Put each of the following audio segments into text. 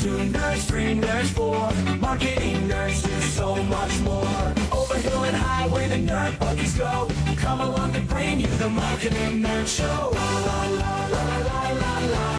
Two nerds, three nerds, four. Marketing nerds do so much more. Over hill and high where the nerd buggies go. Come along to bring you the Marketing Nerd Show. La la la la la la la.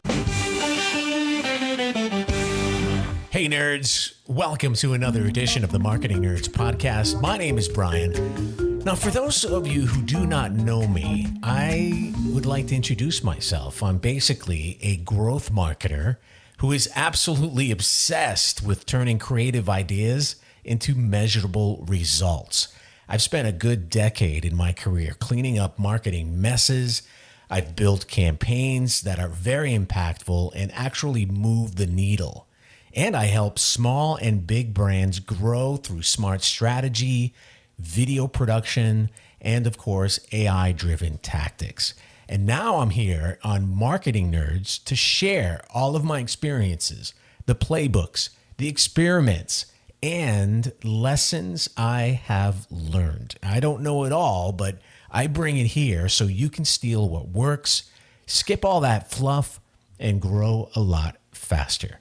Hey nerds, welcome to another edition of the Marketing Nerds podcast. My name is Brian. Now, for those of you who do not know me, I would like to introduce myself. I'm basically a growth marketer who is absolutely obsessed with turning creative ideas into measurable results. I've spent a good decade in my career cleaning up marketing messes. I've built campaigns that are very impactful and actually move the needle. And I help small and big brands grow through smart strategy, video production, and of course, AI-driven tactics. And now I'm here on Marketing Nerds to share all of my experiences, the playbooks, the experiments, and lessons I have learned. I don't know it all, but I bring it here so you can steal what works, skip all that fluff, and grow a lot faster.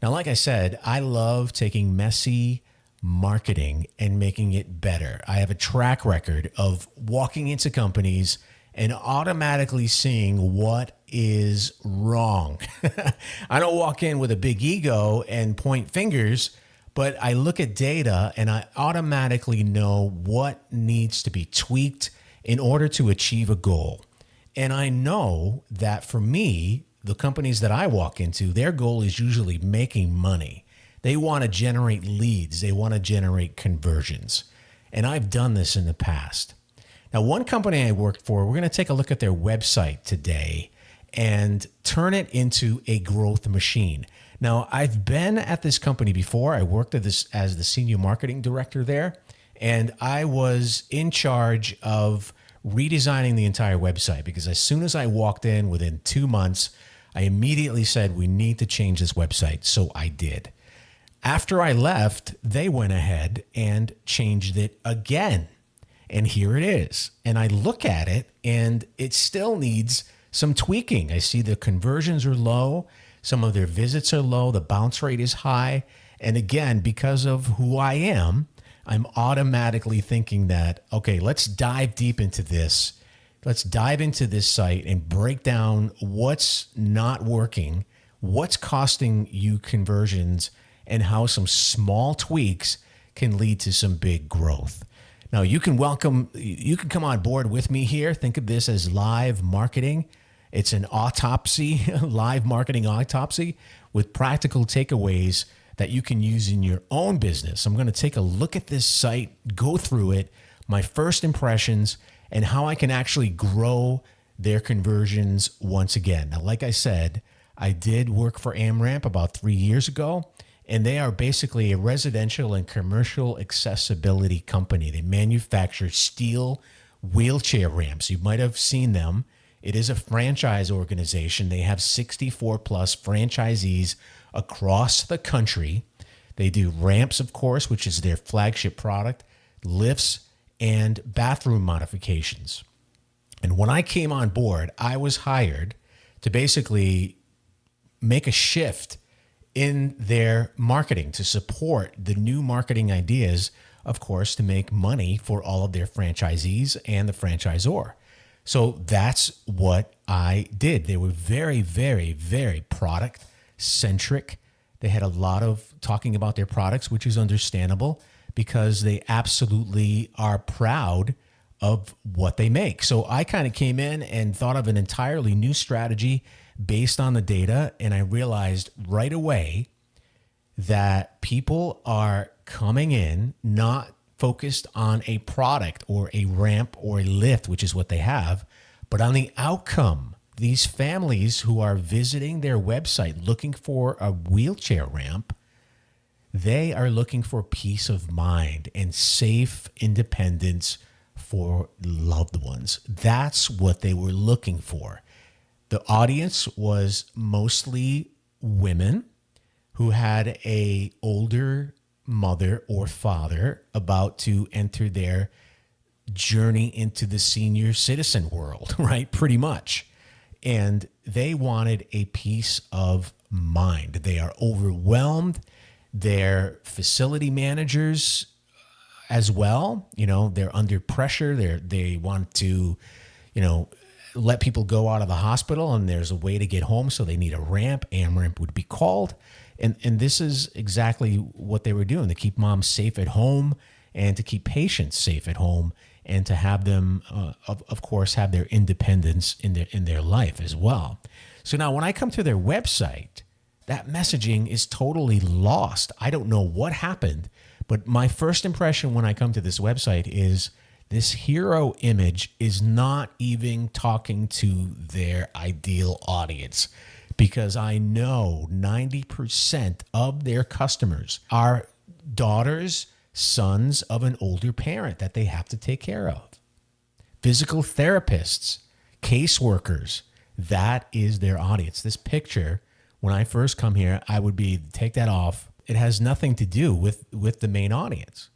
Now, like I said, I love taking messy marketing and making it better. I have a track record of walking into companies and automatically seeing what is wrong. I don't walk in with a big ego and point fingers, but I look at data and I automatically know what needs to be tweaked in order to achieve a goal. And I know that for me, the companies that I walk into, their goal is usually making money. They want to generate leads. They want to generate conversions. And I've done this in the past. Now, one company I worked for, we're going to take a look at their website today and turn it into a growth machine. Now, I've been at this company before. I worked at this as the senior marketing director there, and I was in charge of redesigning the entire website because as soon as I walked in, within 2 months, I immediately said, we need to change this website. So I did. After I left, they went ahead and changed it again. And here it is. And I look at it and it still needs some tweaking. I see the conversions are low. Some of their visits are low. The bounce rate is high. And again, because of who I am, I'm automatically thinking that, okay, let's dive deep into this. Let's dive into this site and break down what's not working, what's costing you conversions, and how some small tweaks can lead to some big growth. Now, you can come on board with me here. Think of this as live marketing. It's an autopsy, live marketing autopsy with practical takeaways that you can use in your own business. I'm going to take a look at this site, go through it, my first impressions, and how I can actually grow their conversions once again. Now, like I said, I did work for AmRamp about 3 years ago, and they are basically a residential and commercial accessibility company. They manufacture steel wheelchair ramps. You might have seen them. It is a franchise organization. They have 64 plus franchisees across the country. They do ramps, of course, which is their flagship product, lifts, and bathroom modifications. And when I came on board, I was hired to basically make a shift in their marketing to support the new marketing ideas, of course, to make money for all of their franchisees and the franchisor. So that's what I did. They were very, very, very product centric. They had a lot of talking about their products, which is understandable because they absolutely are proud of what they make. So I kind of came in and thought of an entirely new strategy based on the data. And I realized right away that people are coming in not focused on a product or a ramp or a lift, which is what they have, but on the outcome. These families who are visiting their website looking for a wheelchair ramp, they are looking for peace of mind and safe independence for loved ones. That's what they were looking for. The audience was mostly women who had a older mother or father about to enter their journey into the senior citizen world, right? Pretty much. And they wanted a peace of mind. They are overwhelmed. Their facility managers as well, they're under pressure. They want to, let people go out of the hospital, and there's a way to get home, so they need a ramp. AmRamp would be called. And this is exactly what they were doing, to keep moms safe at home and to keep patients safe at home, and to have them, of course, have their independence in their life as well. So now when I come to their website, that messaging is totally lost. I don't know what happened, but my first impression when I come to this website is this hero image is not even talking to their ideal audience, because I know 90% of their customers are daughters, sons of an older parent that they have to take care of. Physical therapists, caseworkers, that is their audience. This picture, when I first come here, I would take that off. It has nothing to do with the main audience.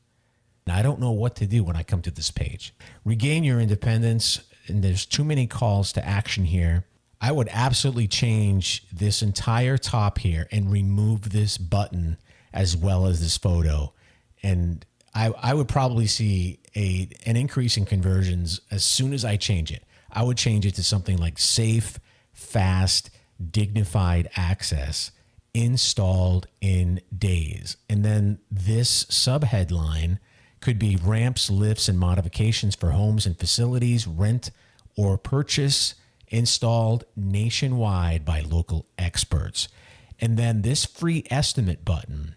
And I don't know what to do when I come to this page. Regain your independence, and there's too many calls to action here. I would absolutely change this entire top here and remove this button as well as this photo. And I would probably see an increase in conversions as soon as I change it. I would change it to something like safe, fast, dignified access, installed in days. And then this subheadline could be ramps, lifts, and modifications for homes and facilities, rent or purchase, installed nationwide by local experts. And then this free estimate button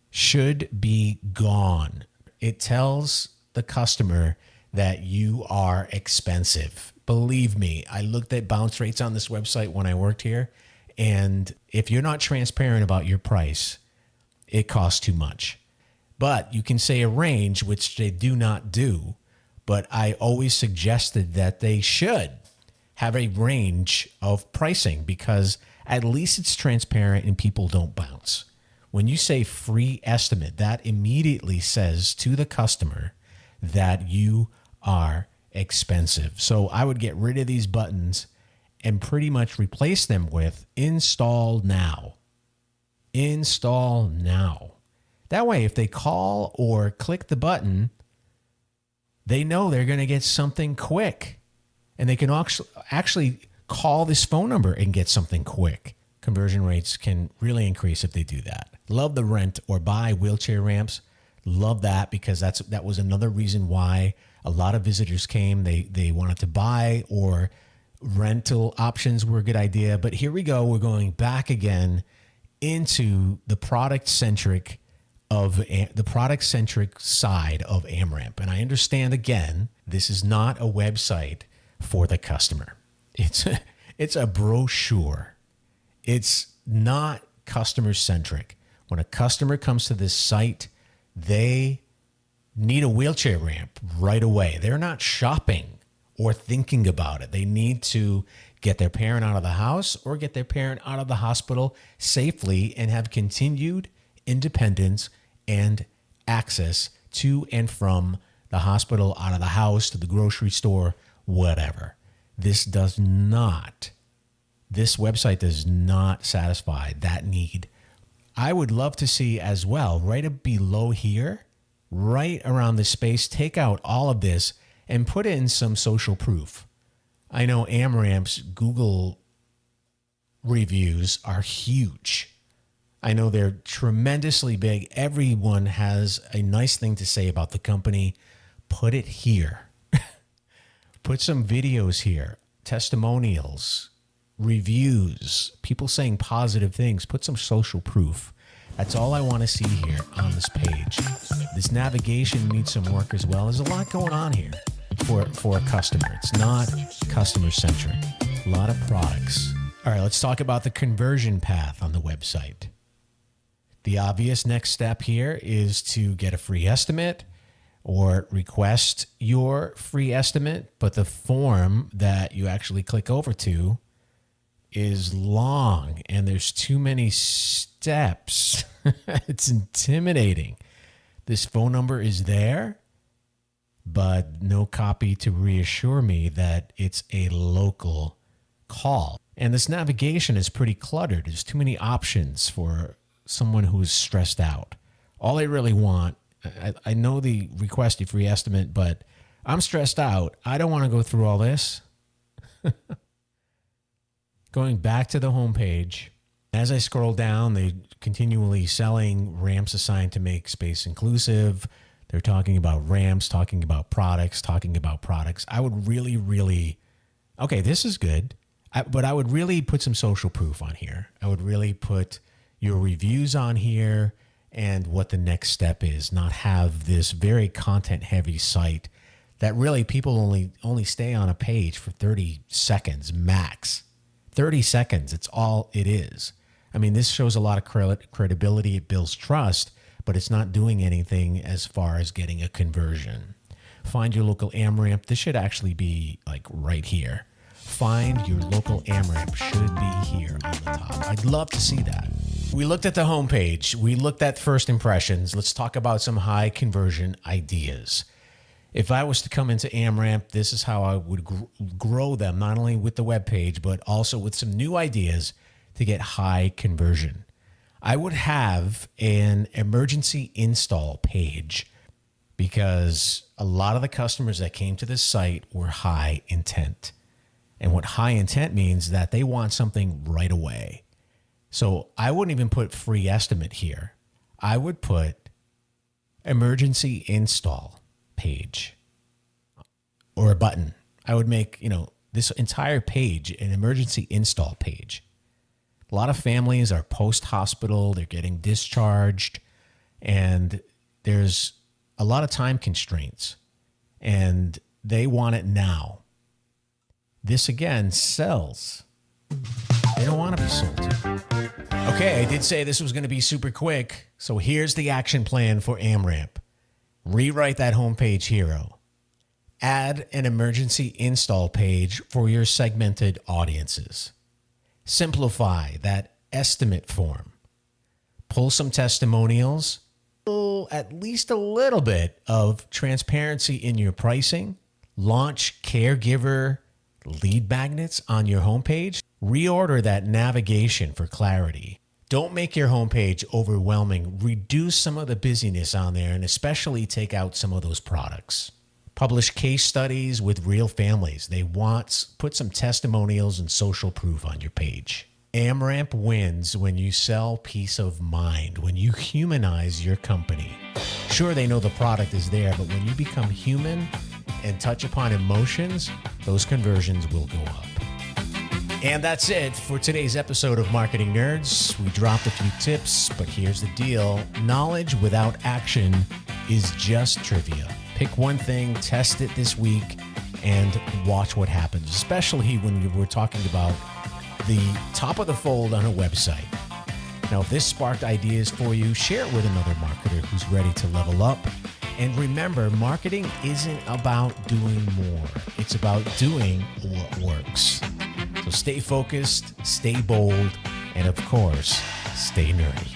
should be gone. It tells the customer that you are expensive. Believe me, I looked at bounce rates on this website when I worked here, and if you're not transparent about your price, it costs too much. But you can say a range, which they do not do, but I always suggested that they should have a range of pricing, because at least it's transparent and people don't bounce. When you say free estimate, that immediately says to the customer that you are expensive. So I would get rid of these buttons and pretty much replace them with install now. Install now. That way, if they call or click the button, they know they're going to get something quick. And they can actually call this phone number and get something quick. Conversion rates can really increase if they do that. Love the rent or buy wheelchair ramps. Love that, because that was another reason why a lot of visitors came. They wanted to buy, or rental options were a good idea. But here we go. We're going back again into the product-centric side of AmRamp. And I understand, again, this is not a website for the customer. It's a brochure. It's not customer-centric. When a customer comes to this site, they need a wheelchair ramp right away. They're not shopping or thinking about it. They need to get their parent out of the house or get their parent out of the hospital safely and have continued independence and access to and from the hospital, out of the house, to the grocery store, whatever. This website does not satisfy that need. I would love to see as well, right up below here, right around the space, take out all of this and put in some social proof. I know AmRamp's Google reviews are huge. I know they're tremendously big. Everyone has a nice thing to say about the company. Put it here. Put some videos here, testimonials, reviews, people saying positive things. Put some social proof. That's all I want to see here on this page. This navigation needs some work as well. There's a lot going on here for a customer. It's not customer-centric. A lot of products. All right, let's talk about the conversion path on the website. The obvious next step here is to get a free estimate or request your free estimate, but the form that you actually click over to is long and there's too many steps. It's intimidating. This phone number is there, but no copy to reassure me that it's a local call. And this navigation is pretty cluttered. There's too many options for someone who's stressed out. All I really want, I know the request a free estimate, but I'm stressed out. I don't want to go through all this. Going back to the homepage, as I scroll down, they're continually selling ramps assigned to make space inclusive. They're talking about ramps, talking about products. I would really, okay, this is good. But I would really put some social proof on here. I would really put your reviews on here and what the next step is, not have this very content-heavy site that really people only stay on a page for 30 seconds max. 30 seconds, it's all it is. I mean, this shows a lot of credibility. It builds trust, but it's not doing anything as far as getting a conversion. Find your local AmRamp. This should actually be like right here. Find your local AmRamp should be here on the top. I'd love to see that. We looked at the homepage. We looked at first impressions. Let's talk about some high conversion ideas. If I was to come into AmRamp, this is how I would grow them, not only with the web page, but also with some new ideas to get high conversion. I would have an emergency install page because a lot of the customers that came to this site were high intent. And what high intent means that they want something right away. So I wouldn't even put free estimate here. I would put emergency install page or a button. I would make, this entire page an emergency install page. A lot of families are post-hospital, they're getting discharged, and there's a lot of time constraints, and they want it now. This again sells. They don't want to be sold to. Okay, I did say this was going to be super quick, so here's the action plan for AmRamp. Rewrite that homepage hero. Add an emergency install page for your segmented audiences. Simplify that estimate form. Pull some testimonials. At least a little bit of transparency in your pricing. Launch caregiver lead magnets on your homepage. Reorder that navigation for clarity. Don't make your homepage overwhelming. Reduce some of the busyness on there and especially take out some of those products. Publish case studies with real families. Put some testimonials and social proof on your page. AmRamp wins when you sell peace of mind, when you humanize your company. Sure, they know the product is there, but when you become human and touch upon emotions, those conversions will go up. And that's it for today's episode of Marketing Nerds. We dropped a few tips, but here's the deal. Knowledge without action is just trivia. Pick one thing, test it this week, and watch what happens, especially when we're talking about the top of the fold on a website. Now, if this sparked ideas for you, share it with another marketer who's ready to level up. And remember, marketing isn't about doing more. It's about doing what works. So stay focused, stay bold, and of course, stay nerdy.